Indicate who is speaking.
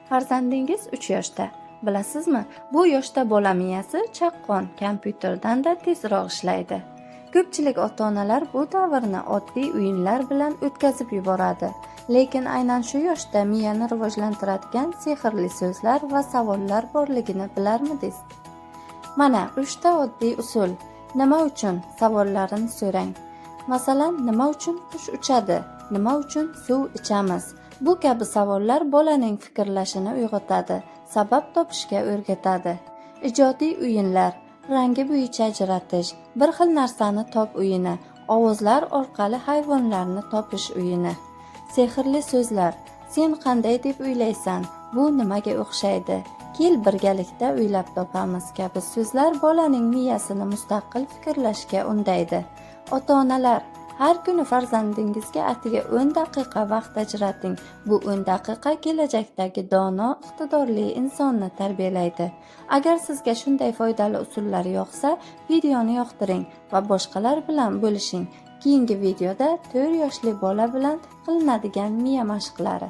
Speaker 1: Farzandingiz 3 yoshda. Bilasizmi, bu yoshda bola miyasi chaqqon, kompyuterdan-da tezroq ishlaydi. Ko'pchilik ota-onalar bu davrni oddiy o'yinlar bilan o'tkazib yuboradi. Lekin aynan shu yoshda miyani rivojlantiradigan sehrli so'zlar va savollar borligini bilarmidingiz? Mana 3 ta oddiy usul. Nima uchun savollarini so'rang. Masalan, nima uchun qush uchadi? Nima uchun suv ichamiz? Bu kabi savollar bolaning fikrlashini uyg'otadi, sabab topishga o'rgatadi. Ijodiy o'yinlar, rangi bo'yicha ajratish, bir xil narsani top o'yini, ovozlar orqali hayvonlarni topish o'yini. Sehrli so'zlar, sen qanday deb o'ylaysan? Bu nimaga o'xshaydi? Kel birgalikda o'ylab topamiz kabi so'zlar bolaning miyasini mustaqil fikrlashga undaydi. Ota-onalar, har kuni farzandingizga atigi 10 daqiqa vaqt ajrating. Bu 10 daqiqa kelajakdagi dono, iqtidorli insonni tarbiyalaydi. Agar sizga shunday foydali usullar yoqsa, videoni yoqtiring va boshqalar bilan bo'lishing. Keyingi videoda 4 yoshli bola bilan qilinadigan miya mashqlari